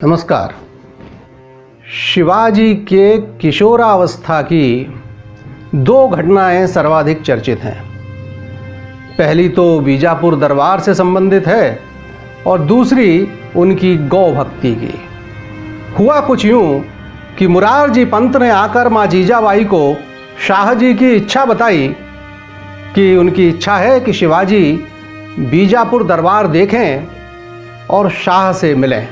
नमस्कार। शिवाजी के किशोरावस्था की दो घटनाएं सर्वाधिक चर्चित हैं। पहली तो बीजापुर दरबार से संबंधित है और दूसरी उनकी गौ भक्ति की। हुआ कुछ यूं कि मुरारजी पंत ने आकर माँ जीजाबाई को शाहजी की इच्छा बताई कि उनकी इच्छा है कि शिवाजी बीजापुर दरबार देखें और शाह से मिलें।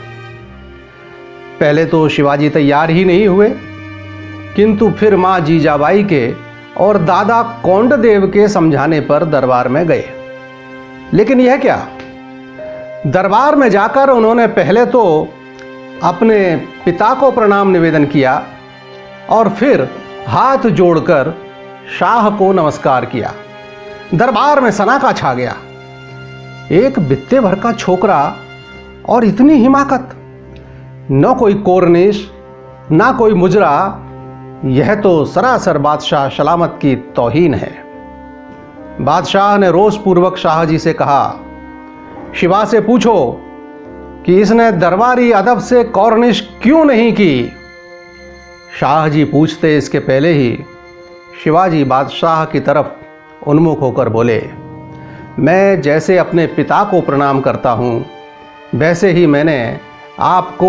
पहले तो शिवाजी तैयार ही नहीं हुए, किंतु फिर माँ जीजाबाई के और दादा कोंडदेव के समझाने पर दरबार में गए। लेकिन यह क्या, दरबार में जाकर उन्होंने पहले तो अपने पिता को प्रणाम निवेदन किया और फिर हाथ जोड़कर शाह को नमस्कार किया। दरबार में सन्नाटा छा गया। एक बित्ते भर का छोकरा और इतनी हिमाकत, न कोई कोरनिश ना कोई मुजरा, यह तो सरासर बादशाह सलामत की तौहीन है। बादशाह ने रोषपूर्वक शाहजी से कहा, शिवा से पूछो कि इसने दरबारी अदब से कोरनिश क्यों नहीं की। शाहजी पूछते इसके पहले ही शिवाजी बादशाह की तरफ उन्मुख होकर बोले, मैं जैसे अपने पिता को प्रणाम करता हूँ वैसे ही मैंने आपको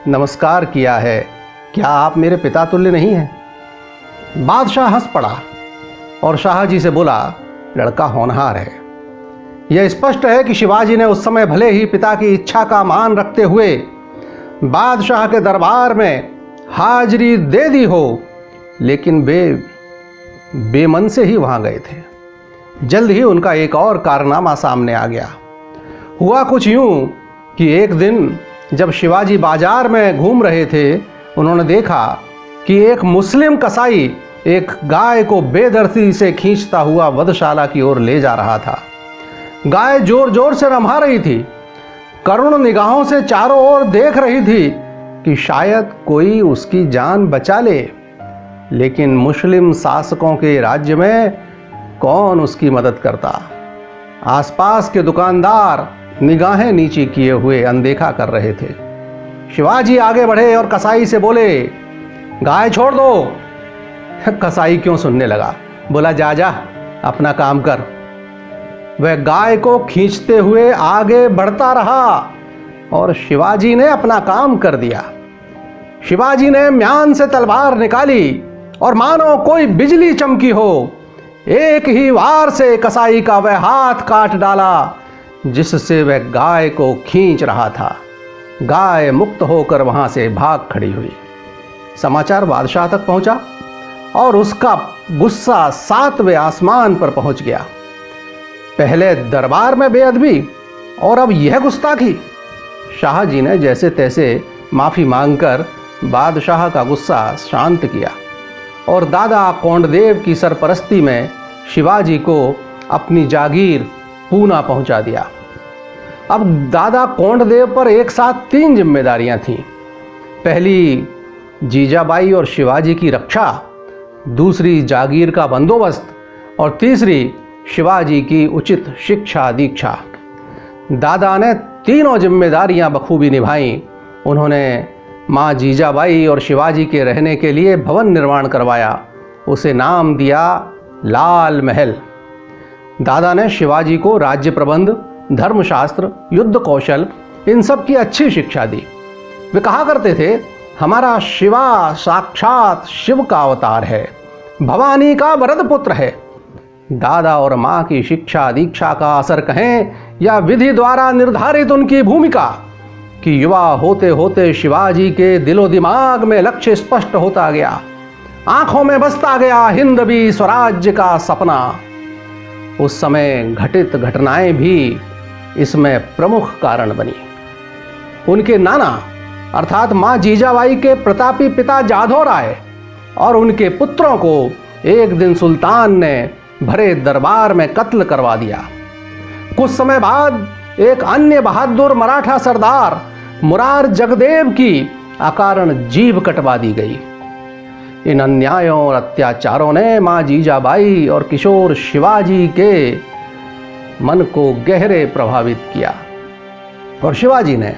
नमस्कार किया है। क्या आप मेरे पिता तुल्य नहीं हैं? बादशाह हंस पड़ा और शाहजी से बोला, लड़का होनहार है। यह स्पष्ट है कि शिवाजी ने उस समय भले ही पिता की इच्छा का मान रखते हुए बादशाह के दरबार में हाजिरी दे दी हो, लेकिन बेमन से ही वहां गए थे। जल्द ही उनका एक और कारनामा सामने आ गया। हुआ कुछ यूं कि एक दिन जब शिवाजी बाजार में घूम रहे थे, उन्होंने देखा कि एक मुस्लिम कसाई एक गाय को बेदर्दी से खींचता हुआ वधशाला की ओर ले जा रहा था। गाय जोर जोर से रम्हा रही थी, करुण निगाहों से चारों ओर देख रही थी कि शायद कोई उसकी जान बचा ले, लेकिन मुस्लिम शासकों के राज्य में कौन उसकी मदद करता। आसपास के दुकानदार निगाहें नीची किए हुए अनदेखा कर रहे थे। शिवाजी आगे बढ़े और कसाई से बोले, गाय छोड़ दो। कसाई क्यों सुनने लगा, बोला, जा जा अपना काम कर। वह गाय को खींचते हुए आगे बढ़ता रहा और शिवाजी ने अपना काम कर दिया। शिवाजी ने म्यान से तलवार निकाली और मानो कोई बिजली चमकी हो, एक ही वार से कसाई का वह हाथ काट डाला जिससे वह गाय को खींच रहा था। गाय मुक्त होकर वहां से भाग खड़ी हुई। समाचार बादशाह तक पहुंचा और उसका गुस्सा 7वें आसमान पर पहुंच गया। पहले दरबार में बेअदबी और अब यह गुस्ताखी। शाहजी ने जैसे तैसे माफी मांगकर बादशाह का गुस्सा शांत किया और दादा कोंडदेव की सरपरस्ती में शिवाजी को अपनी जागीर पूना पहुंचा दिया। अब दादा कोंडदेव पर एक साथ 3 जिम्मेदारियां थीं। पहली जीजाबाई और शिवाजी की रक्षा, दूसरी जागीर का बंदोबस्त और तीसरी शिवाजी की उचित शिक्षा दीक्षा। दादा ने तीनों जिम्मेदारियां बखूबी निभाईं। उन्होंने माँ जीजाबाई और शिवाजी के रहने के लिए भवन निर्माण करवाया, उसे नाम दिया लाल महल। दादा ने शिवाजी को राज्य प्रबंध, धर्मशास्त्र, युद्ध कौशल, इन सब की अच्छी शिक्षा दी। वे कहा करते थे, हमारा शिवा साक्षात शिव का अवतार है, भवानी का वरद पुत्र है। दादा और माँ की शिक्षा दीक्षा का असर कहें या विधि द्वारा निर्धारित उनकी भूमिका कि युवा होते होते शिवाजी के दिलो दिमाग में लक्ष्य स्पष्ट होता गया, आंखों में बसता गया हिंदवी स्वराज्य का सपना। उस समय घटित घटनाएं भी इसमें प्रमुख कारण बनी। उनके नाना अर्थात माँ जीजाबाई के प्रतापी पिता जाधव राय और उनके पुत्रों को एक दिन सुल्तान ने भरे दरबार में कत्ल करवा दिया। कुछ समय बाद एक अन्य बहादुर मराठा सरदार मुरार जगदेव की अकारण जीभ कटवा दी गई। इन अन्यायों और अत्याचारों ने माँ जीजाबाई और किशोर शिवाजी के मन को गहरे प्रभावित किया और शिवाजी ने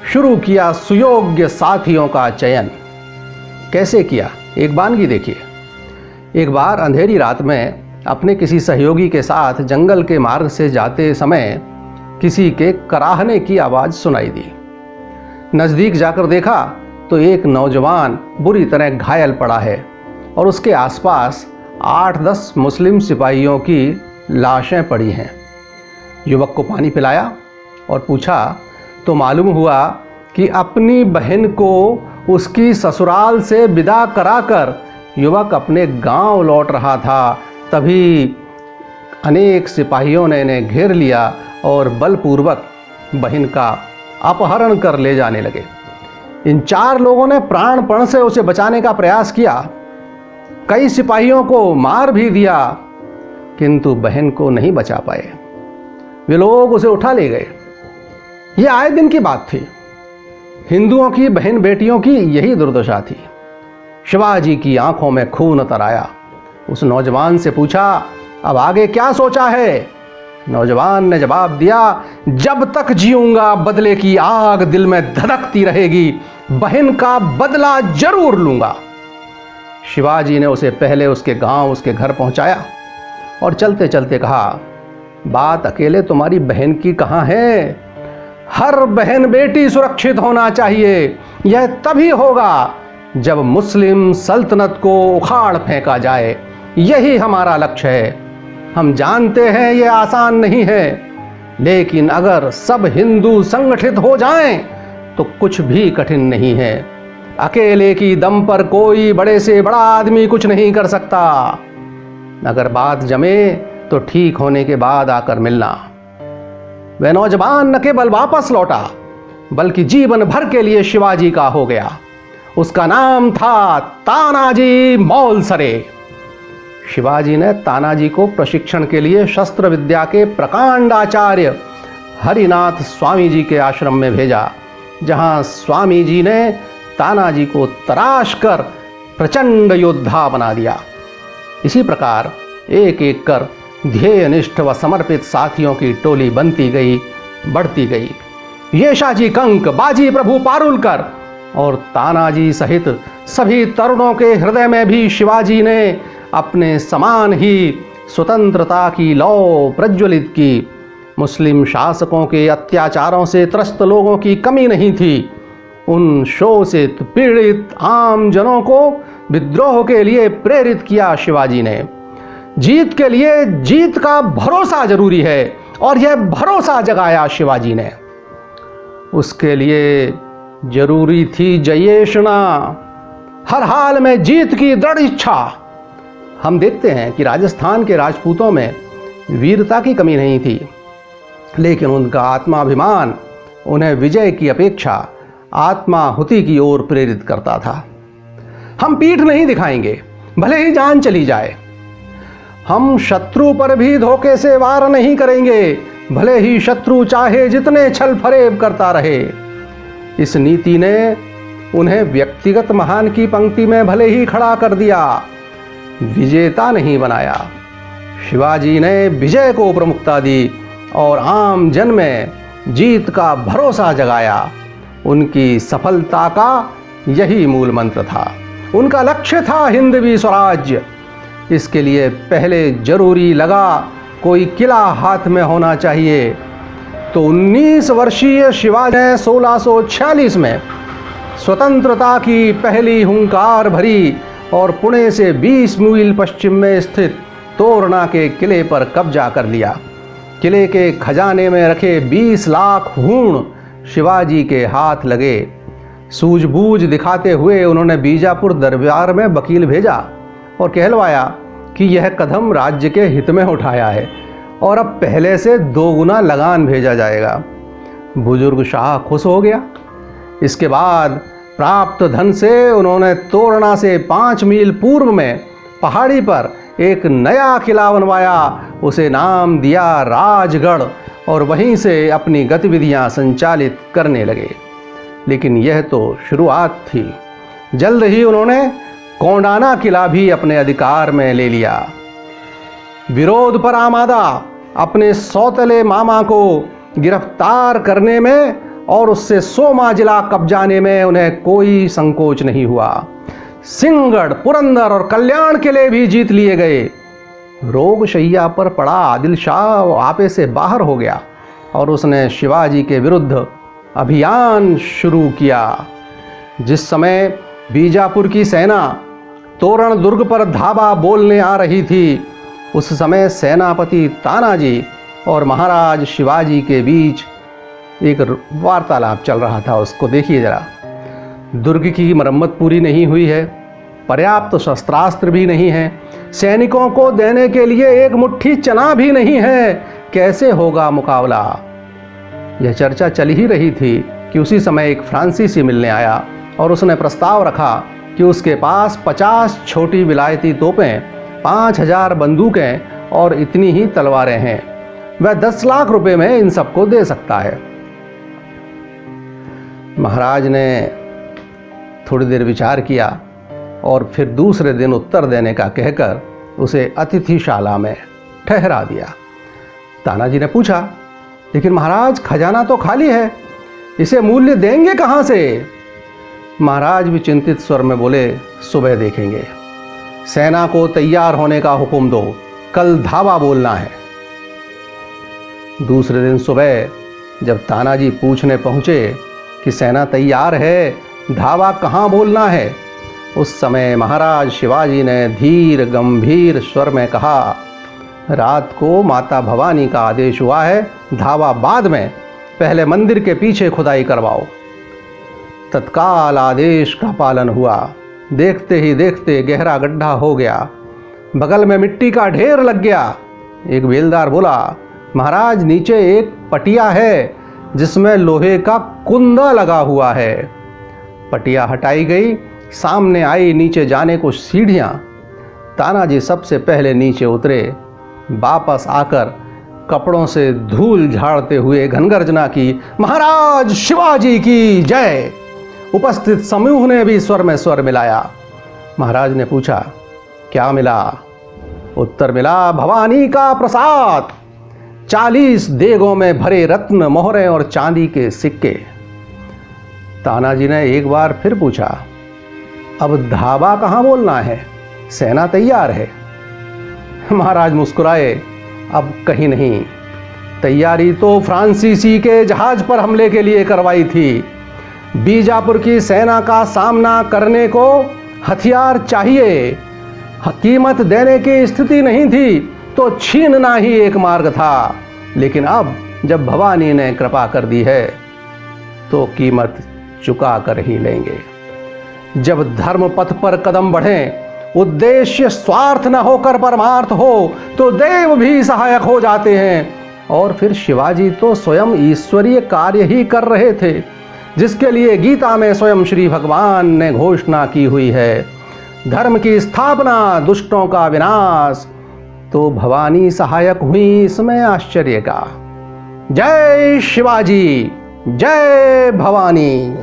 शुरू किया सुयोग्य साथियों का चयन। कैसे किया, एक वानगी देखिए। एक बार अंधेरी रात में अपने किसी सहयोगी के साथ जंगल के मार्ग से जाते समय किसी के कराहने की आवाज़ सुनाई दी। नज़दीक जाकर देखा तो एक नौजवान बुरी तरह घायल पड़ा है और उसके आसपास 8-10 मुस्लिम सिपाहियों की लाशें पड़ी हैं। युवक को पानी पिलाया और पूछा तो मालूम हुआ कि अपनी बहन को उसकी ससुराल से विदा कराकर युवक अपने गांव लौट रहा था। तभी अनेक सिपाहियों ने इन्हें घेर लिया और बलपूर्वक बहन का अपहरण कर ले जाने लगे। इन 4 लोगों ने प्राणपण से उसे बचाने का प्रयास किया, कई सिपाहियों को मार भी दिया, किंतु बहन को नहीं बचा पाए। वे लोग उसे उठा ले गए। ये आए दिन की बात थी। हिंदुओं की बहन बेटियों की यही दुर्दशा थी। शिवाजी की आंखों में खून उतर आया। उस नौजवान से पूछा, अब आगे क्या सोचा है? नौजवान ने जवाब दिया, जब तक जीऊंगा बदले की आग दिल में धधकती रहेगी, बहन का बदला जरूर लूंगा। शिवाजी ने उसे पहले उसके गांव, उसके घर पहुंचाया और चलते चलते कहा, बात अकेले तुम्हारी बहन की कहां है? हर बहन बेटी सुरक्षित होना चाहिए। यह तभी होगा जब मुस्लिम सल्तनत को उखाड़ फेंका जाए। यही हमारा लक्ष्य है। हम जानते हैं यह आसान नहीं है, लेकिन अगर सब हिंदू संगठित हो जाएं तो कुछ भी कठिन नहीं है। अकेले की दम पर कोई बड़े से बड़ा आदमी कुछ नहीं कर सकता। अगर बात जमे तो ठीक होने के बाद आकर मिलना। वह नौजवान न केवल वापस लौटा बल्कि जीवन भर के लिए शिवाजी का हो गया। उसका नाम था तानाजी मौलसरे। शिवाजी ने तानाजी को प्रशिक्षण के लिए शस्त्र विद्या के प्रकांड आचार्य हरिनाथ स्वामी जी के आश्रम में भेजा, जहां स्वामी जी ने तानाजी को तराश कर प्रचंड योद्धा बना दिया। इसी प्रकार एक एक कर ध्येयनिष्ठ व समर्पित साथियों की टोली बनती गई, बढ़ती गई। येशाजी कंक, बाजी प्रभु पारुलकर और तानाजी सहित सभी तरुणों के हृदय में भी शिवाजी ने अपने समान ही स्वतंत्रता की लौ प्रज्वलित की। मुस्लिम शासकों के अत्याचारों से त्रस्त लोगों की कमी नहीं थी। उन शोषित पीड़ित आम जनों को विद्रोह के लिए प्रेरित किया शिवाजी ने। जीत के लिए जीत का भरोसा जरूरी है और यह भरोसा जगाया शिवाजी ने। उसके लिए जरूरी थी जयेषणा, हर हाल में जीत की दृढ़ इच्छा। हम देखते हैं कि राजस्थान के राजपूतों में वीरता की कमी नहीं थी, लेकिन उनका आत्माभिमान उन्हें विजय की अपेक्षा आत्माहुति की ओर प्रेरित करता था। हम पीठ नहीं दिखाएंगे, भले ही जान चली जाए। हम शत्रु पर भी धोखे से वार नहीं करेंगे, भले ही शत्रु चाहे जितने छल फरेब करता रहे। इस नीति ने उन्हें व्यक्तिगत महान की पंक्ति में भले ही खड़ा कर दिया, विजेता नहीं बनाया। शिवाजी ने विजय को प्रमुखता दी और आम जन में जीत का भरोसा जगाया। उनकी सफलता का यही मूल मंत्र था। उनका लक्ष्य था हिंदवी स्वराज्य। इसके लिए पहले जरूरी लगा कोई किला हाथ में होना चाहिए। तो 19 वर्षीय शिवाजी ने 1646 में स्वतंत्रता की पहली हुंकार भरी और पुणे से 20 मील पश्चिम में स्थित तोरणा के किले पर कब्जा कर लिया। किले के खजाने में रखे 20 लाख हूण शिवाजी के हाथ लगे। सूझबूझ दिखाते हुए उन्होंने बीजापुर दरबार में वकील भेजा और कहलवाया कि यह कदम राज्य के हित में उठाया है और अब पहले से 2 गुना लगान भेजा जाएगा। बुजुर्ग शाह खुश हो गया। इसके बाद प्राप्त धन से उन्होंने तोरणा से 5 मील पूर्व में पहाड़ी पर एक नया किला बनवाया। उसे नाम दिया राजगढ़ और वहीं से अपनी गतिविधियां संचालित करने लगे। लेकिन यह तो शुरुआत थी। जल्द ही उन्होंने कोंडाना किला भी अपने अधिकार में ले लिया। विरोध पर आमादा अपने सौतेले मामा को गिरफ्तार करने में और उससे सोमा जिला कब्जाने में उन्हें कोई संकोच नहीं हुआ। सिंहगढ़, पुरंदर और कल्याण किले भी जीत लिए गए। रोग शैया पर पड़ा आदिल शाह आपे से बाहर हो गया और उसने शिवाजी के विरुद्ध अभियान शुरू किया। जिस समय बीजापुर की सेना तोरण दुर्ग पर धावा बोलने आ रही थी, उस समय सेनापति तानाजी और महाराज शिवाजी के बीच एक वार्तालाप चल रहा था। उसको देखिए जरा। दुर्ग की मरम्मत पूरी नहीं हुई है, पर्याप्त शस्त्रास्त्र भी नहीं है, सैनिकों को देने के लिए एक मुट्ठी चना भी नहीं है, कैसे होगा मुकाबला। यह चर्चा चल ही रही थी कि उसी समय एक फ्रांसीसी मिलने आया और उसने प्रस्ताव रखा कि उसके पास 50 छोटी विलायती तोपें, 5000 बंदूकें और इतनी ही तलवारें हैं। वह 10 लाख रुपए में इन सबको दे सकता है। महाराज ने थोड़ी देर विचार किया और फिर दूसरे दिन उत्तर देने का कहकर उसे अतिथिशाला में ठहरा दिया। तानाजी ने पूछा, लेकिन महाराज खजाना तो खाली है, इसे मूल्य देंगे कहाँ से? महाराज भी चिंतित स्वर में बोले, सुबह देखेंगे। सेना को तैयार होने का हुक्म दो, कल धावा बोलना है। दूसरे दिन सुबह जब तानाजी पूछने पहुंचे कि सेना तैयार है, धावा कहाँ बोलना है, उस समय महाराज शिवाजी ने धीर गंभीर स्वर में कहा, रात को माता भवानी का आदेश हुआ है, धावा बाद में, पहले मंदिर के पीछे खुदाई करवाओ। तत्काल आदेश का पालन हुआ। देखते ही देखते गहरा गड्ढा हो गया, बगल में मिट्टी का ढेर लग गया। एक बेलदार बोला, महाराज नीचे एक पटिया है जिसमें लोहे का कुंदा लगा हुआ है। पटिया हटाई गई, सामने आई नीचे जाने को सीढ़ियां। तानाजी सबसे पहले नीचे उतरे, वापस आकर कपड़ों से धूल झाड़ते हुए घनगर्जना की, महाराज शिवाजी की जय। उपस्थित समूह ने भी स्वर में स्वर मिलाया। महाराज ने पूछा, क्या मिला? उत्तर मिला, भवानी का प्रसाद, 40 देगों में भरे रत्न, मोहरें और चांदी के सिक्के। तानाजी ने एक बार फिर पूछा, अब धावा कहाँ बोलना है? सेना तैयार है। महाराज मुस्कुराए, अब कहीं नहीं। तैयारी तो फ्रांसीसी के जहाज पर हमले के लिए करवाई थी। बीजापुर की सेना का सामना करने को हथियार चाहिए। कीमत देने की स्थिति नहीं थी तो छीनना ही एक मार्ग था, लेकिन अब जब भवानी ने कृपा कर दी है तो कीमत चुका कर ही लेंगे। जब धर्म पथ पर कदम बढ़ें, उद्देश्य स्वार्थ न होकर परमार्थ हो, तो देव भी सहायक हो जाते हैं। और फिर शिवाजी तो स्वयं ईश्वरीय कार्य ही कर रहे थे, जिसके लिए गीता में स्वयं श्री भगवान ने घोषणा की हुई है, धर्म की स्थापना, दुष्टों का विनाश। तो भवानी सहायक हुई, इसमें आश्चर्य का। जय शिवाजी, जय भवानी।